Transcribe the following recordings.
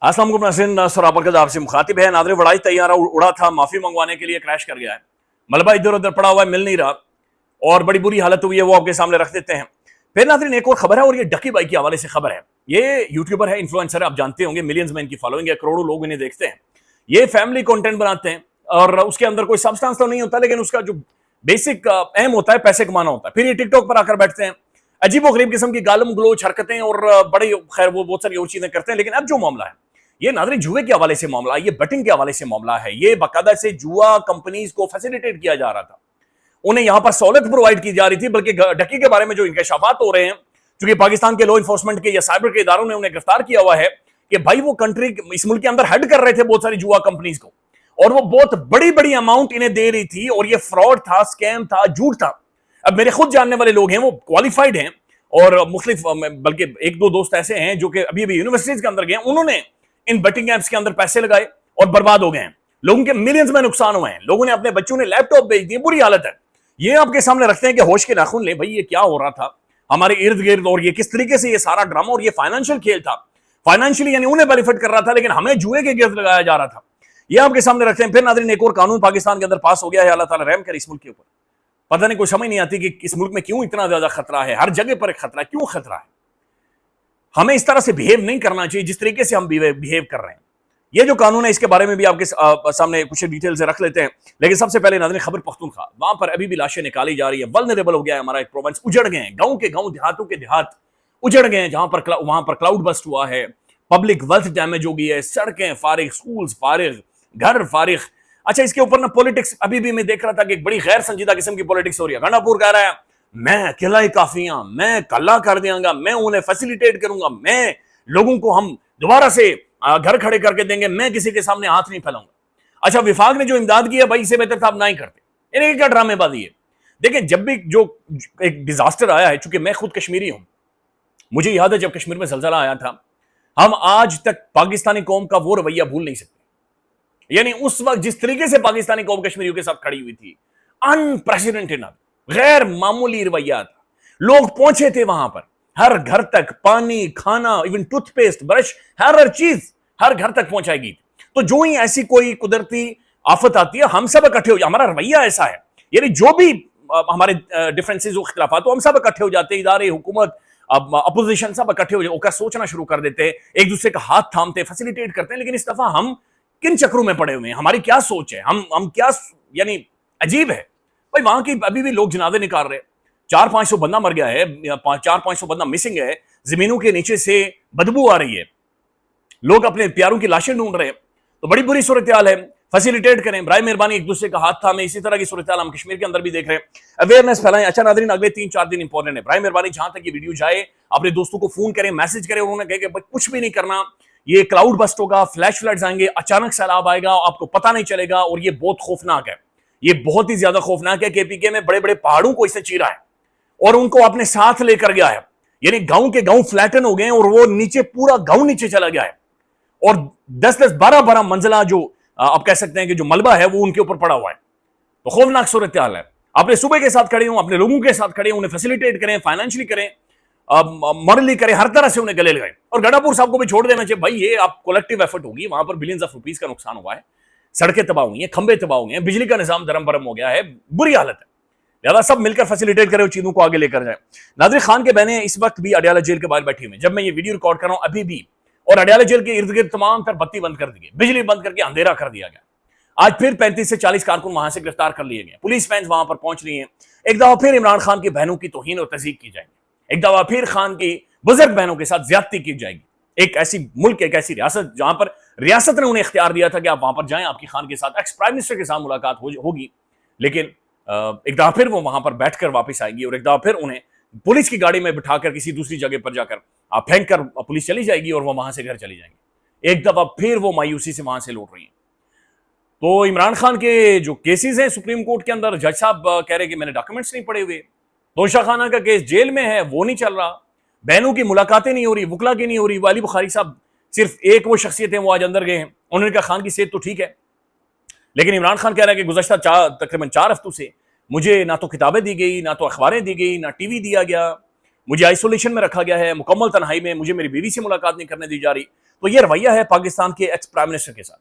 अस्सलाम वालेकुम नाज़रीन, सराबरकत आपसे मुखातिब है। नाज़रीन, बड़ा ही तैयारा उड़ा था, माफ़ी मंगवाने के लिए क्रैश कर गया है। मलबा इधर उधर पड़ा हुआ है, मिल नहीं रहा और बड़ी बुरी हालत हुई है, वो आपके सामने रख देते हैं। फिर नाज़रीन एक और खबर है और ये डकी बाई के हवाले से खबर है। ये यूट्यूबर है, इन्फ्लुएंसर है, आप जानते होंगे, मिलियंस में इनकी फॉलोइंग है, करोड़ों लोग इन्हें देखते हैं। ये फैमिली कंटेंट बनाते हैं और उसके अंदर कोई सब्सटेंस तो नहीं होता, लेकिन उसका जो बेसिक एम होता है पैसे कमाना होता है। फिर ये टिकटॉक पर आकर बैठते हैं, अजीब व गरीब किस्म की गालम गलोच हरकतें और बड़े खैर वो बहुत सारी और चीजें करते हैं। लेकिन अब जो मामला है ये नाज़रीन जुए के हवाले से मामला है, ये बेटिंग के हवाले से मामला है। ये बाकायदा से जुआ कंपनीज को फैसिलिटेट किया जा रहा था, उन्हें यहां पर सहूलत प्रोवाइड की जा रही थी। बल्कि डकी के बारे में जो इंकशाफात हो रहे हैं, क्योंकि पाकिस्तान के लॉ इन्फोर्समेंट के या साइबर के इदारों ने उन्हें गिरफ्तार किया हुआ है कि भाई वो कंट्री इस मुल्क के अंदर हेड कर रहे थे बहुत सारी जुआ कंपनीज को, और वो बहुत बड़ी बड़ी अमाउंट इन्हें दे रही थी, और ये फ्रॉड था, स्कैम था, झूठ था। अब मेरे खुद जानने वाले लोग हैं, वो क्वालिफाइड हैं और मुख्तलिफ, बल्कि एक दो दोस्त ऐसे हैं जो कि अभी अभी यूनिवर्सिटीज के अंदर गए, उन्होंने इन बेटिंग एप्स के अंदर पैसे लगाए और बर्बाद हो गए हैं। लोगों के मिलियंस में नुकसान हुए हैं, लोगों ने अपने बच्चों ने लैपटॉप बेच दिए, बुरी हालत है। ये आपके सामने रखते हैं कि होश के नाखून ले, भाई ये क्या हो रहा था हमारे इर्द गिर्द, और ये किस तरीके से ये सारा ड्रामा, और ये फाइनेंशियल खेल था। फाइनेंशियली यानी उन्हें बेनिफिट कर रहा था, लेकिन हमें जुए के गिर्द लगाया जा रहा था। ये आपके सामने रखते हैं। फिर नाज़रीन एक और कानून पाकिस्तान के अंदर पास हो गया है, अल्लाह ताला रहम करे इस मुल्क के ऊपर। पता नहीं, कोई समझ नहीं आती कि इस मुल्क में क्यों इतना ज्यादा खतरा है, हर जगह पर एक खतरा है। क्यों खतरा है? हमें इस तरह से बिहेव नहीं करना चाहिए जिस तरीके से हम बिहेव कर रहे हैं। ये जो कानून है इसके बारे में भी आपके सामने कुछ डिटेल से रख लेते हैं। लेकिन सबसे पहले नाज़रीन खबर पख्तूनख्वा, वहां पर अभी भी लाशें निकाली जा रही है। वल्नरेबल हो गया है हमारा एक प्रोविंस, उजड़ गए हैं, गांव के गांव, देहातों के देहात उजड़ गए हैं, जहां पर वहां पर क्लाउड बस्ट हुआ है, पब्लिक वेल्थ डैमेज हो गई है, सड़कें फारिग, स्कूल्स फारिग, घर फारिग। अच्छा, इसके ऊपर ना पॉलिटिक्स, अभी भी मैं देख रहा था कि एक बड़ी गैर संजीदा किस्म की पॉलिटिक्स हो रही है। गंडापुर कह रहा है मैं अकेला ही काफी हूं, मैं कल्ला कर देंगा, मैं उन्हें फैसिलिटेट करूंगा, मैं लोगों को हम दोबारा से घर खड़े करके देंगे, मैं किसी के सामने हाथ नहीं फैलाऊंगा। अच्छा, विफाक ने जो इमदाद की है भाई, इससे बेहतर था आप ना ही करते। इन्हें क्या ड्रामेबाजी है। देखिए, जब भी जो एक डिजास्टर आया है, चूंकि मैं खुद कश्मीरी हूं, मुझे याद है जब कश्मीर में जलजला आया था, हम आज तक पाकिस्तानी कौम का वो रवैया भूल नहीं सकते। यानी उस वक्त जिस तरीके से पाकिस्तानी कौम कश्मीरियों के साथ खड़ी हुई थी, अनप्रेसिडेंटेड, गैर मामूली रवैया था। लोग पहुंचे थे वहां पर, हर घर तक पानी, खाना, इवन टूथपेस्ट, ब्रश, हर चीज हर घर तक पहुंचाएगी। तो जो ही ऐसी कोई कुदरती आफत आती है, हम सब इकट्ठे हो जाए। हमारा रवैया ऐसा है, यानी जो भी हमारे डिफरेंसेस और खिलाफात, तो हम सब इकट्ठे हो जाते हैं, इदारे, हुकूमत, अपोजिशन, सब इकट्ठे हो जाए, सोचना शुरू कर देते हैं, एक दूसरे का हाथ थामते, फैसिलिटेट करते हैं। लेकिन इस दफा हम किन चक्रों में पड़े हुए हैं, हमारी क्या सोच है, हम क्या, यानी अजीब है भाई। वहां की अभी भी लोग जनाजे निकाल रहे हैं, 400-500 बंदा मर गया है, 400-500 बंदा मिसिंग है, जमीनों के नीचे से बदबू आ रही है, लोग अपने प्यारों की लाशें ढूंढ रहे हैं। तो बड़ी बुरी सूरत हाल है। फैसिलिटेट करें, बराए मेहरबानी, एक दूसरे का हाथ थामें। इसी तरह की सूरत हाल हम कश्मीर के अंदर भी देख रहे हैं, अवेयरनेस फैलाएं। अच्छा नाज़रीन, अगले 3-4 दिन इंपॉर्टेंट है, बराए मेहरबानी जहां तक ये वीडियो जाए अपने दोस्तों को फोन करें, मैसेज करें, उन्होंने कहे कि कुछ भी नहीं करना, ये क्लाउड बस्ट होगा, फ्लैश फ्लड्स आएंगे, अचानक सैलाब आएगा, आपको पता नहीं चलेगा, और ये बहुत खौफनाक है। ये बहुत ही ज्यादा खौफनाक है। केपीके में बड़े बड़े पहाड़ों को इससे चीरा है और उनको अपने साथ लेकर गया है, यानी गांव के गांव फ्लैटन हो गए और वो नीचे, पूरा गांव नीचे चला गया है, और 10-10, 12-12 मंजिला जो आप कह सकते हैं कि जो मलबा है वो उनके ऊपर पड़ा हुआ है। तो खौफनाक सूरत हाल है। अपने सूबे के साथ खड़े हों, अपने लोगों के साथ खड़े हों, उन्हें फैसिलिटेट करें, फाइनेंशियली करें, मॉरली करें, हर तरह से उन्हें गले लगाएं। और गंडापुर साहब को भी छोड़ देना चाहिए भाई, ये आप कलेक्टिव एफर्ट होगी, वहां पर बिलियंस ऑफ रुपीस का नुकसान हुआ है, सड़कें तबाह हुई हैं, खंबे तबाह हुए हैं, बिजली का निजाम दरम बरम हो गया है, बुरी हालत है। लिहाजा सब मिलकर फैसिलिटेट करें, चीजों को आगे लेकर जाए। नाज़रीन, खान के बहनें इस वक्त भी अडयाला जेल के बाहर बैठी हुई हैं जब मैं ये वीडियो रिकॉर्ड कर रहा हूं, अभी भी, और अडयाला जेल के इर्द गिर्द तमाम तर बत्ती बंद कर दी गई, बिजली बंद करके अंधेरा कर दिया गया। आज फिर 35 से 40 कारकुन वहां से गिरफ्तार कर लिए गए, पुलिस फैंस वहां पर पहुंच रही हैं। एक दफा फिर इमरान खान की बहनों की तौहीन और तज़ीक की जाएगी, एक दफा फिर खान की बुजुर्ग बहनों के साथ ज्यादती की जाएगी। एक ऐसी मुल्क, एक ऐसी रियासत जहां पर रियासत ने उन्हें इख्तियार दिया था कि आप वहां पर जाएं, आपकी खान के साथ, एक्स प्राइम मिनिस्टर के साथ मुलाकात होगी, लेकिन एक दफा फिर वो वहां पर बैठकर वापस आएगी, और एक दफा फिर उन्हें पुलिस की गाड़ी में बिठाकर किसी दूसरी जगह पर जाकर फेंक कर पुलिस चली जाएगी और वो वहां से घर चली जाएंगी। एक दफा फिर वो मायूसी से वहां से लौट रही है। तो इमरान खान के जो केसेस हैं सुप्रीम कोर्ट के अंदर, जज साहब कह रहे कि मैंने डॉक्यूमेंट्स नहीं पढ़े हुए, तोशा खाना का केस जेल में है, वो नहीं चल रहा, बहनों की मुलाकातें नहीं हो रही, वकला की नहीं हो रही। वाली बुखारी साहब सिर्फ एक वो शख्सियत है, वो आज अंदर गए हैं, उन्होंने कहा खान की सेहत तो ठीक है, लेकिन इमरान खान कह रहा है कि गुज़श्ता तकरीबन 4 हफ्तों से मुझे ना तो किताबें दी गई, ना तो अखबारें दी गई, ना टीवी दिया गया, मुझे आइसोलेशन में रखा गया है, मुकम्मल तन्हाई में, मुझे मेरी बीवी से मुलाकात नहीं करने दी जा रही। تو یہ رویہ ہے پاکستان کے ایکس پرائم منسٹر کے ساتھ،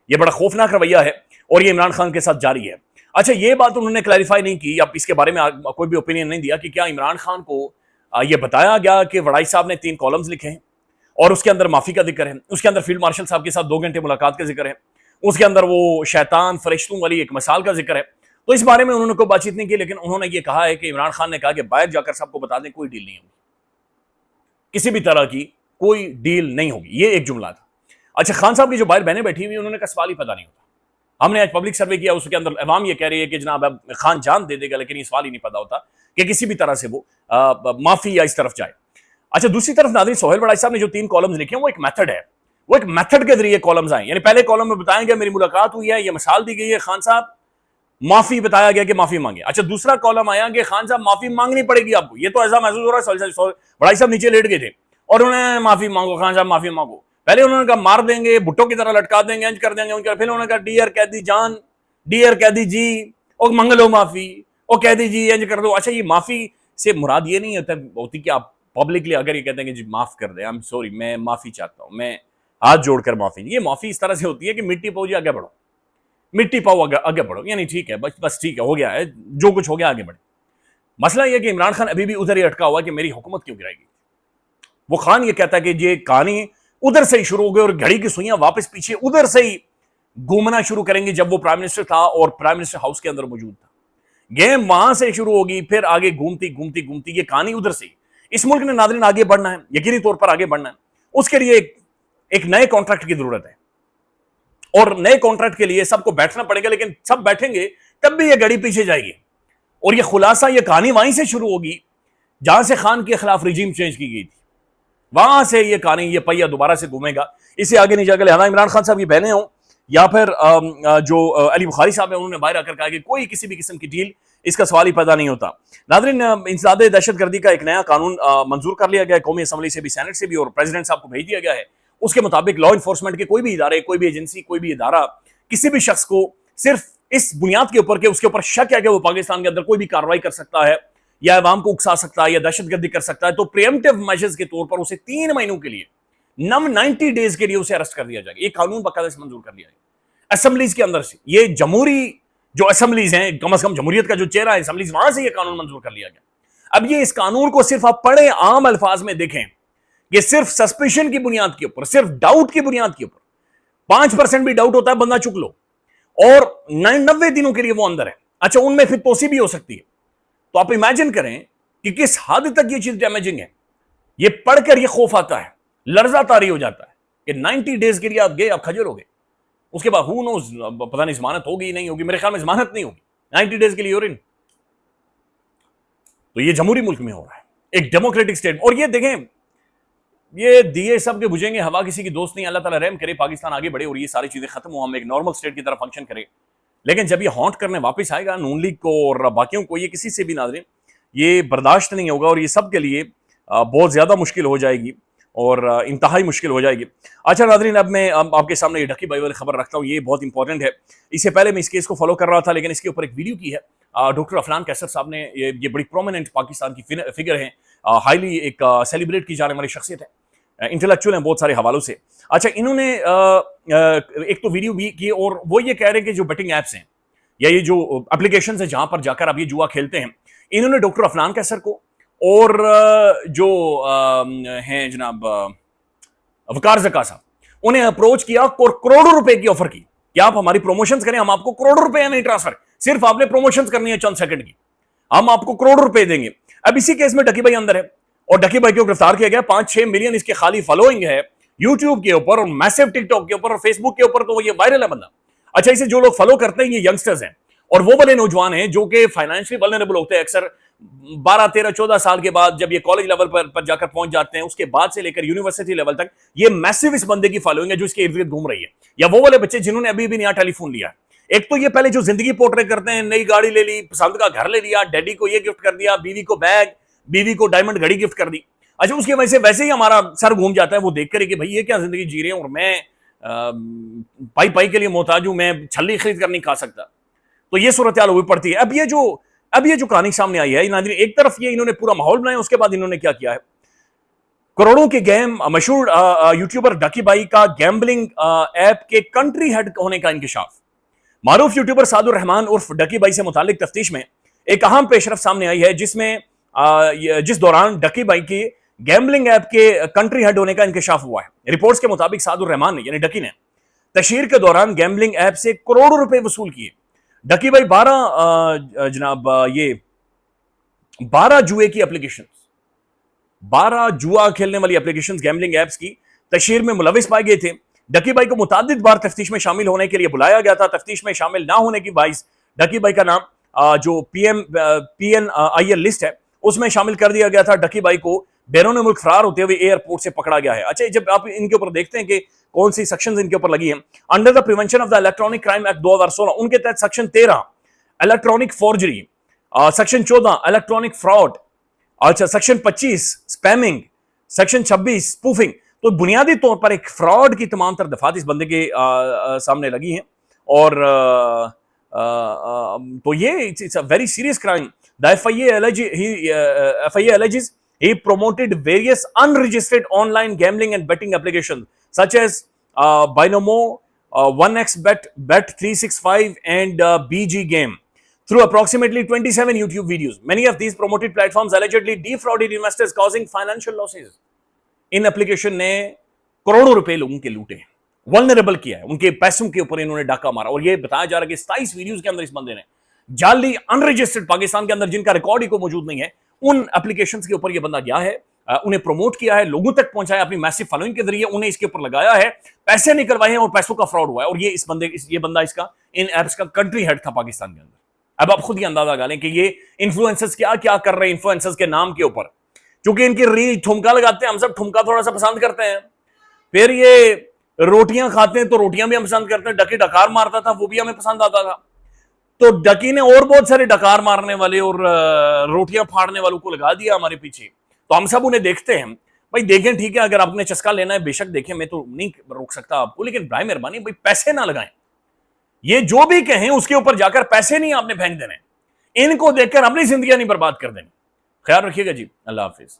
یہ بڑا خوفناک رویہ ہے اور یہ عمران خان کے ساتھ جاری ہے۔ اچھا یہ بات انہوں نے کلیریفائی نہیں کی، اب اس کے بارے میں کوئی بھی اوپینین نہیں دیا کہ کیا عمران خان کو یہ بتایا گیا کہ وڑائی صاحب نے 3 کالمز لکھے ہیں اور اس کے اندر معافی کا ذکر ہے، اس کے اندر فیلڈ مارشل صاحب کے ساتھ 2 گھنٹے ملاقات کا ذکر ہے، اس کے اندر وہ شیطان فرشتوں والی ایک مثال کا ذکر ہے۔ تو اس بارے میں انہوں نے کوئی بات چیت نہیں کی، لیکن انہوں نے یہ کہا ہے کہ عمران خان نے کہا کہ باہر جا کر سب کو بتا دیں کوئی ڈیل نہیں ہوگی، کسی بھی طرح کی کوئی ڈیل نہیں ہوگی، یہ ایک جملہ تھا۔ اچھا خان صاحب کی جو باہر بہنیں بیٹھی ہوئی انہوں نے کہا سوال ہی پتہ نہیں ہوتا، ہم نے آج پبلک سروے کیا، اس کے اندر عوام یہ کہہ رہی ہے کہ جناب اب خان جان دے دے گا، لیکن یہ سوال ہی نہیں پتا ہوتا کہ کسی بھی طرح سے وہ معافی یا اس طرف جائے۔ اچھا دوسری طرف ناظرین سہیل وڑائی صاحب نے جو 3 کالمز لکھے ہیں وہ ایک میتھڈ ہے، وہ ایک میتھڈ کے ذریعے کالمز آئیں، یعنی پہلے کالم میں بتائیں گے میری ملاقات ہوئی ہے، یہ مثال دی گئی ہے، خان صاحب معافی بتایا گیا کہ معافی مانگے۔ اچھا دوسرا کالم آیا کہ خان صاحب معافی مانگنی پڑے گی آپ کو، یہ تو ایسا محسوس ہو رہا ہے سہیل وڑائی صاحب نیچے لیٹ گئے تھے اور انہوں نے معافی مانگو خان صاحب معافی مانگو، پہلے انہوں نے کہا مار دیں گے بھٹو کی طرح لٹکا دیں گے انج کر دیں گے، پھر انہوں نے کہا ڈیئر قیدی جان، ڈیئر قیدی جی او منگ لو معافی، او قیدی جی انج کر دو۔ اچھا یہ معافی سے مراد یہ نہیں ہوتی کہ آپ پبلکلی اگر یہ کہتے ہیں کہ جی معاف کر دیں، آئی ایم سوری، میں معافی چاہتا ہوں، میں ہاتھ جوڑ کر معافی، یہ معافی اس طرح سے ہوتی ہے کہ مٹی پاؤ جی آگے بڑھو، مٹی پاؤ آگے بڑھو، یعنی ٹھیک ہے بس ٹھیک ہے ہو گیا ہے جو کچھ ہو گیا آگے بڑھے۔ مسئلہ یہ کہ عمران خان ابھی بھی ادھر ہی اٹکا ہوا کہ میری حکومت کیوں گرائی گئی، وہ خان یہ کہتا ہے کہ یہ کہانی ادھر سے ہی شروع ہو گئی اور گھڑی کی سوئیاں واپس پیچھے ادھر سے ہی گھومنا شروع کریں گے جب وہ پرائم منسٹر تھا اور پرائم منسٹر ہاؤس کے اندر موجود تھا، گیم وہاں سے شروع ہوگی پھر آگے گھومتی یہ کہانی ادھر سے ہی۔ اس ملک نے ناظرین آگے بڑھنا ہے، یقینی طور پر آگے بڑھنا ہے، اس کے لیے ایک نئے کانٹریکٹ کی ضرورت ہے اور نئے کانٹریکٹ کے لیے سب کو بیٹھنا پڑے گا، لیکن سب بیٹھیں گے تب بھی یہ گھڑی پیچھے جائے گی اور یہ خلاصہ یہ کہانی وہیں سے شروع ہوگی جہاں سے خان کے خلاف رجیم چینج کی گئی تھی، وہاں سے یہ کہانی یہ پہیہ دوبارہ سے گھومے گا، اسے آگے نہیں جا کے لہذا عمران خان صاحب یہ بہنیں ہوں یا پھر جو علی بخاری صاحب ہیں انہوں نے باہر آ کر کہا کہ کوئی کسی بھی قسم کی ڈیل اس کا سوال ہی پیدا نہیں ہوتا۔ ناظرین انسداد دہشت گردی کا ایک نیا قانون منظور کر لیا گیا ہے، قومی اسمبلی سے بھی سینٹ سے بھی اور پریزیڈنٹ صاحب کو بھیج دیا گیا ہے۔ اس کے مطابق لا انفورسمنٹ کے کوئی بھی ادارے، کوئی بھی ایجنسی، کوئی بھی ادارہ کسی بھی شخص کو صرف اس بنیاد کے اوپر کہ اس کے اوپر شک ہے کہ وہ پاکستان کے اندر کوئی بھی کارروائی کر سکتا ہے یا عوام کو اکسا سکتا ہے یا دہشت گردی کر سکتا ہے تو پریمپٹیو میجرز کے طور پر اسے 3 مہینوں کے لیے 90 ڈیز کے لیے اسے ارسٹ کر دیا جائے گا۔ یہ قانون باقاعدہ سے منظور کر لیا ہے اسمبلیز کے اندر سے، یہ جمہوری جو اسمبلیز ہیں کم از کم جمہوریت کا جو چہرہ ہے اسمبلیز وہاں سے یہ قانون منظور کر لیا گیا۔ اب یہ اس قانون کو صرف آپ پڑھیں عام الفاظ میں دیکھیں کہ صرف سسپیشن کی بنیاد کے اوپر، صرف ڈاؤٹ کی بنیاد کے اوپر 5% بھی ڈاؤٹ ہوتا ہے بندہ چک لو اور 90 دنوں کے لیے وہ اندر ہے۔ اچھا ان میں پھر توسیع بھی ہو سکتی ہے، تو آپ امیجن کریں کہ کس حد تک یہ چیز ڈیمیجنگ ہے۔ یہ پڑھ کر یہ خوف آتا ہے، لرزہ طاری ہو جاتا ہے کہ 90 ڈیز کے لیے آپ گئے، آپ کھجل ہو گئے، اس کے بعد ہو نوز پتہ نہیں ضمانت ہوگی نہیں ہوگی، میرے خیال میں ضمانت نہیں ہوگی 90 ڈیز کے لیے یورین۔ تو یہ جمہوری ملک میں ہو رہا ہے، ایک ڈیموکریٹک سٹیٹ، اور یہ دیکھیں یہ دیے سب کے بجھیں گے، ہوا کسی کی دوست نہیں، اللہ تعالیٰ رحم کرے پاکستان آگے بڑھے اور یہ ساری چیزیں ختم ہو، ہم ایک نارمل سٹیٹ کی طرف فنکشن کرے۔ لیکن جب یہ ہانٹ کرنے واپس آئے گا نون لیگ کو اور باقیوں کو، یہ کسی سے بھی ناظرین یہ برداشت نہیں ہوگا اور یہ سب کے لیے بہت زیادہ مشکل ہو جائے گی اور انتہائی مشکل ہو جائے گی۔ اچھا ناظرین اب میں آپ کے سامنے یہ ڈھکی بھائی والی خبر رکھتا ہوں، یہ بہت امپورٹنٹ ہے۔ اس سے پہلے میں اس کیس کو فالو کر رہا تھا لیکن اس کے اوپر ایک ویڈیو کی ہے ڈاکٹر افنان کیسر صاحب نے، یہ بڑی پرومیننٹ پاکستان کی فگر ہیں، ہائیلی ایک سیلیبریٹ کی جانے والی شخصیت ہے، انٹلیکچوئل ہیں بہت سارے حوالوں سے۔ اچھا انہوں نے ایک تو ویڈیو بھی کی اور وہ یہ کہہ رہے ہیں کہ جو بیٹنگ ایپس ہیں یا یہ جو اپلیکیشنز ہیں جہاں پر جا کر آپ یہ جوا کھیلتے ہیں، انہوں نے ڈاکٹر افنان کیسر کو اور جو ہیں جناب وقار زکا صاحب انہیں اپروچ کیا اور کروڑوں روپے کی آفر کی کہ آپ ہماری پروموشنز کریں، ہم آپ کو کروڑوں روپے نہیں ٹرانسفر، صرف آپ نے پروموشنز کرنی ہے چند سیکنڈ کی، ہم آپ کو کروڑوں روپے دیں گے۔ اب اسی کیس میں ڈکی بھائی اندر ہے اور ڈکی بھائی کو گرفتار کیا گیا، 5-6 ملین اس کے خالی فالوئنگ ہے یوٹیوب کے اوپر اور میسو ٹک ٹاک کے اوپر اور فیس بک کے اوپر، تو یہ وائرل ہے بندہ۔ اچھا اسے جو لوگ فالو کرتے ہیں یہ ینگسٹرز ہیں اور وہ بڑے نوجوان ہیں جو کہ فائنینشلی ولنریبل ہوتے ہیں، اکثر 12, 13, 14 سال کے بعد جب یہ کالج لیول پر جا کر پہنچ جاتے ہیں، اس کے بعد سے لے کر یونیورسٹی لیول تک یہ میسو اس بندے کی فالوئنگ ہے جو اس کے ارد گرد گھوم رہی ہے، یا وہ والے بچے جنہوں نے ابھی بھی نیا ٹیلی فون لیا ہے۔ ایک تو یہ پہلے جو زندگی پورٹرے کرتے ہیں، نئی گاڑی لے لی، پسند کا گھر لے لیا، ڈیڈی کو یہ گفٹ کر دیا، بیوی کو بیگ، بیوی کو ڈائمنڈ گھڑی گفٹ کر دی۔ اچھا اس کی وجہ سے ویسے ہی ہمارا سر گھوم جاتا ہے وہ دیکھ کر کہ بھائی یہ کیا زندگی جی رہے ہیں اور میں پائی پائی کے لیے محتاج ہوں، میں چھلی خرید کر نہیں کھا سکتا۔ تو یہ صورتحال ہوئی پڑتی ہے۔ اب یہ جو کہانی سامنے آئی ہے ناظرین، ایک طرف یہ انہوں نے پورا ماحول بنایا، اس کے بعد انہوں نے کیا کیا ہے، करोड़ों के गेम मशहूर यूट्यूबर डकी भाई का गैम्बलिंग ऐप के कंट्री हेड होने का इंकशाफ। मारूफ यूट्यूबर सादुर रहमान उर्फ डकी भाई से मुतालिक तफ्तीश में एक अहम पेशरफ सामने आई है, जिस दौरान डकी भाई की गैम्बलिंग ऐप के कंट्री हेड होने का इंकशाफ हुआ है। रिपोर्ट्स के मुताबिक सादुर रहमान ने यानी डकी ने तशहीर के दौरान गैम्बलिंग ऐप से करोड़ों रुपए वसूल किए। डकी भाई 12 जुए की एप्लीकेशन, 12 जुआ खेलने वाली एप्लीकेशंस गैम्बलिंग ऐप्स की तशहीर में मुलविस पाए गए थे। डकी भाई को मुतादिद बार तफ्तीश में शामिल होने के लिए बुलाया गया था। तफ्तीश में शामिल ना होने की बाइस डकी भाई का नाम जो PNIL लिस्ट है उसमें शामिल कर दिया गया था। डकी भाई को बैरून मुल्क फरार होते हुए एयरपोर्ट से पकड़ा गया है। अच्छा, जब आप इनके ऊपर देखते हैं कि कौन सी सेक्शंस इनके ऊपर लगी हैं, under the prevention of the electronic crime act 2016 उनके तहत section 13 electronic forgery, section 14 electronic fraud, अच्छा सेक्शन 25 स्पैमिंग, सेक्शन 26 स्पूफिंग। तो बुनियादी तौर पर एक फ्रॉड की तमाम तर दफात इस बंदे के सामने लगी हैं और तो ये it's a very serious crime. The FIA alleges he promoted various unregistered online gambling and betting applications such as Binomo, 1xBet, Bet365 and BG Game through approximately 27 YouTube videos. Many of these promoted platforms allegedly defrauded investors causing financial losses. In application ने करोड़ों रुपए लोगों के लूटे, vulnerable किया है, उनके पैसों के ऊपर इन्होंने डाका मारा। और ये बताया जा रहा है कि 27 वीडियोस के अंदर इस बंदे ने जाली अनरजिस्टर्ड पाकिस्तान के अंदर जिनका रिकॉर्ड ही को मौजूद नहीं है उन एप्लीकेशंस के ऊपर ये बंदा गया है, उन्हें प्रमोट किया है, लोगों तक पहुंचाया अपनी मैसिव फॉलोइंग के जरिए, उन्हें इसके ऊपर लगाया है, पैसे निकलवाए हैं और पैसों का फ्रॉड हुआ है। और ये बंदा इसका इन एप्स का कंट्री हेड था पाकिस्तान के अंदर। अब आप खुद ही अंदाजा लगा लें कि ये इन्फ्लुएंसर्स क्या क्या कर रहे हैं इन्फ्लुएंसर्स के नाम के ऊपर, क्योंकि इनकी रीच ठुमका लगाते हैं, हम सब ठुमका थोड़ा सा पसंद करते हैं। फिर ये रोटियां खाते हैं तो रोटियां भी हम पसंद करते हैं। डकी डकार मारता था, वो भी हमें पसंद आता था। तो डकी ने और बहुत सारे डकार मारने वाले और रोटियां फाड़ने वालों को लगा दिया हमारे पीछे। तो हम सब उन्हें देखते हैं। भाई देखें, ठीक है, अगर आपने चस्का लेना है बेशक देखें, मैं तो नहीं रोक सकता आपको, लेकिन बराए मेहरबानी भाई पैसे ना लगाएं। ये जो भी कहें उसके ऊपर जाकर पैसे नहीं आपने फेंक देने, इनको देखकर अपनी जिंदगी नहीं बर्बाद कर देनी। ख्याल रखिएगा जी, अल्लाह हाफिज।